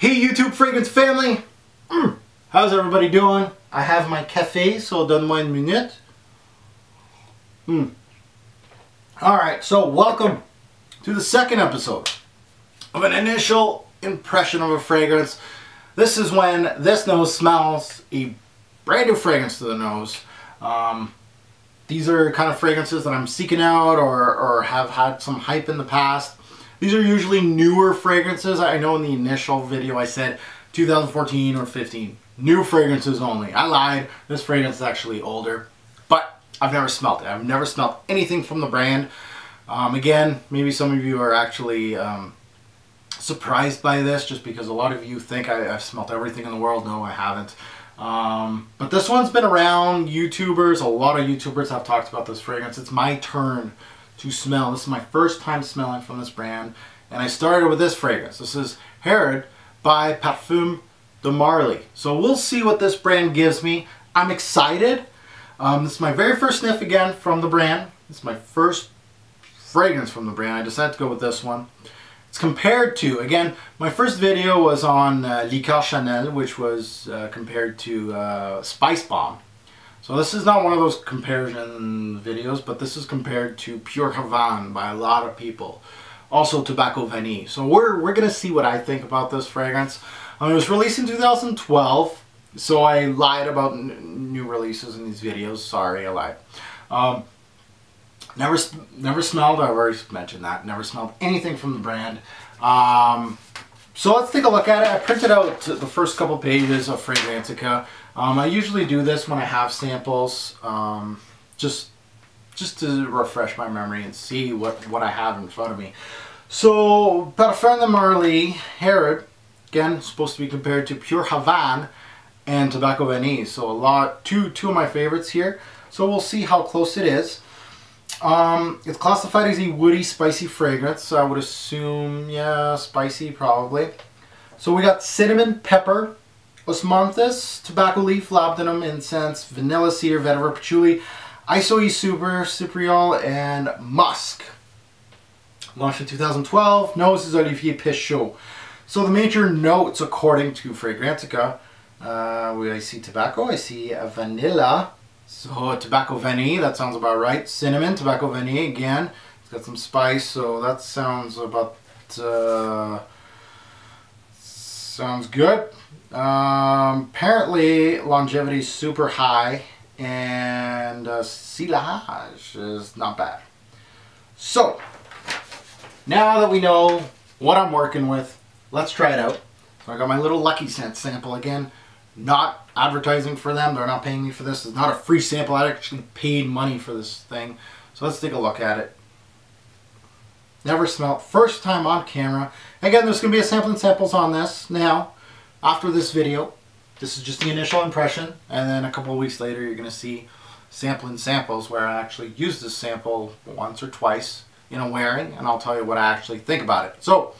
Hey YouTube fragrance family! How's everybody doing? I have my café, so donne-moi une minute. Alright, so welcome to the second episode of an initial impression of a fragrance. This is when this nose smells a brand new fragrance to the nose. These are kind of fragrances that I'm seeking out or have had some hype in the past. These are usually newer fragrances. I know in the initial video I said 2014 or 15. New fragrances only. I lied. This fragrance is actually older. But I've never smelled it. I've never smelled anything from the brand. Again, maybe some of you are actually surprised by this just because a lot of you think I've smelled everything in the world. No, I haven't. But this one's been around. YouTubers, a lot of YouTubers have talked about this fragrance. It's my turn to smell. This is my first time smelling from this brand, and I started with this fragrance. This is Herod by Parfums de Marly. So we'll see what this brand gives me. I'm excited. This is my very first sniff again from the brand. This is my first fragrance from the brand. I decided to go with this one. It's compared to, again, my first video was on Liqueur Chanel, which was compared to Spice Bomb. So this is not one of those comparison videos, but this is compared to Pure Havane by a lot of people. Also Tobacco Vanille. So we're going to see what I think about this fragrance. It was released in 2012, so I lied about new releases in these videos. Sorry, I lied. Never smelled, I've already mentioned that, never smelled anything from the brand. So let's take a look at it. I printed out the first couple pages of Fragrantica. I usually do this when I have samples, just to refresh my memory and see what I have in front of me. So, Parfums de Marly, Herod, again, supposed to be compared to Pure Havane and Tobacco Vanille. So two of my favorites here. So we'll see how close it is. It's classified as a woody, spicy fragrance. So I would assume, yeah, spicy probably. So we got cinnamon, pepper, osmanthus, tobacco leaf, labdanum, incense, vanilla, cedar, vetiver, patchouli, isoe super, cypriol, and musk. Launched in 2012. Nose is Olivier Pichot. So the major notes, according to Fragrantica, I see tobacco, I see vanilla. So tobacco vanille, that sounds about right. Cinnamon, tobacco vanille again. It's got some spice, so that sounds about sounds good. Apparently longevity is super high, and silage is not bad. So now that we know what I'm working with, let's try it out. So I got my little Lucky Scent sample again. Not advertising for them. They're not paying me for this. It's not a free sample. I actually paid money for this thing. So let's take a look at it. Never smelled. First time on camera. Again, there's going to be a samples on this now. After this video. This is just the initial impression. And then a couple of weeks later, you're going to see samples where I actually used this sample once or twice in a wearing. And I'll tell you what I actually think about it. So,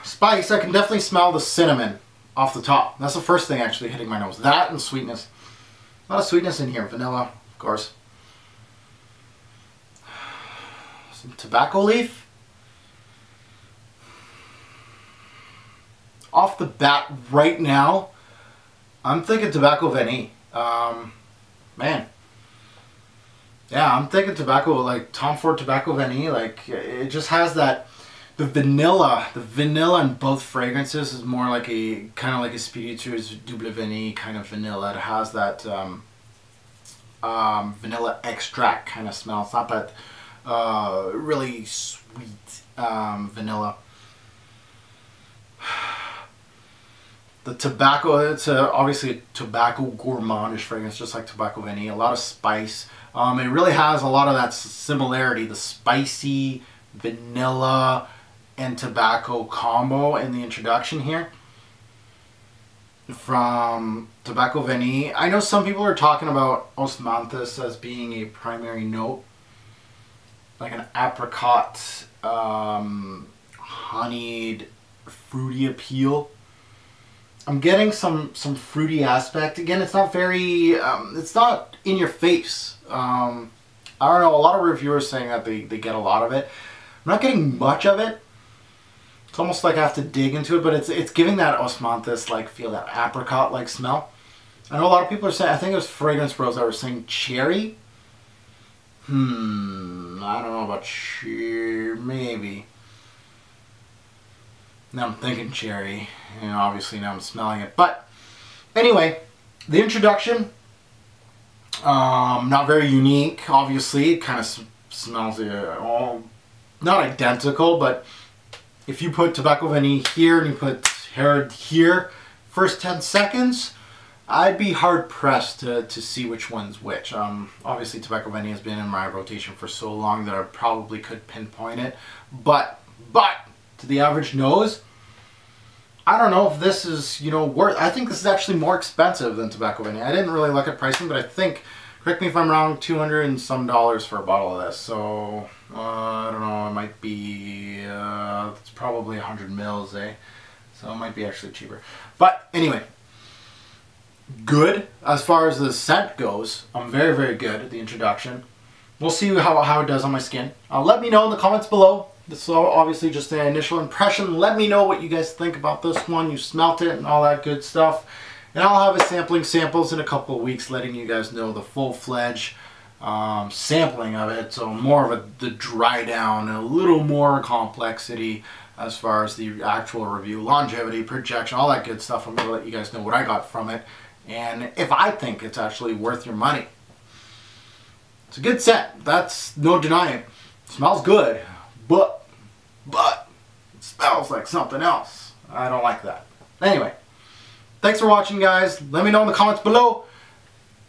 spice, I can definitely smell the cinnamon off the top. That's the first thing actually hitting my nose. That and sweetness. A lot of sweetness in here. Vanilla, of course. Some tobacco leaf. Off the bat right now, I'm thinking tobacco vanille. Man. Yeah, I'm thinking tobacco, like Tom Ford tobacco vanille. Like, it just has that. The vanilla in both fragrances is more like a kind of like a Spiritueuse double vanille kind of vanilla. It has that vanilla extract kind of smell. It's not that really sweet vanilla. The tobacco, it's obviously a tobacco gourmandish fragrance, just like tobacco vanille. A lot of spice. It really has a lot of that similarity, the spicy vanilla and tobacco combo in the introduction here from Tobacco Vanille. I know some people are talking about osmanthus as being a primary note, like an apricot, honeyed, fruity appeal. I'm getting some fruity aspect. Again, it's not very, it's not in your face. I don't know, a lot of reviewers saying that they get a lot of it. I'm not getting much of it. It's almost like I have to dig into it, but it's giving that osmanthus like feel, that apricot like smell. I know a lot of people are saying, I think it was Fragrance Bros that were saying cherry. I don't know about cherry, maybe. Now I'm thinking cherry, and obviously now I'm smelling it. But anyway, the introduction, not very unique, obviously. It kind of smells all, not identical, but if you put Tobacco Vanille here and you put Herod here, first 10 seconds, I'd be hard pressed to see which one's which. Obviously Tobacco Vanille has been in my rotation for so long that I probably could pinpoint it. But to the average nose, I don't know if this is, you know, worth. I think this is actually more expensive than Tobacco Vanille. I didn't really look at pricing, but I think, correct me if I'm wrong, $200 and some for a bottle of this. So I don't know, it might be it's probably 100 mils, eh? So it might be actually cheaper. But anyway, good as far as the scent goes. I'm very, very good at the introduction. We'll see how it does on my skin. Let me know in the comments below. This is obviously just an initial impression. Let me know what you guys think about this one. You smelt it and all that good stuff. And I'll have a samples in a couple of weeks, letting you guys know the full-fledged sampling of it. So more of the dry down and a little more complexity as far as the actual review, longevity, projection, all that good stuff. I'm going to let you guys know what I got from it and if I think it's actually worth your money. It's a good scent. That's no denying it. It smells good, but it smells like something else. I don't like that. Anyway, thanks for watching, guys. Let me know in the comments below.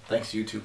Thanks, YouTube.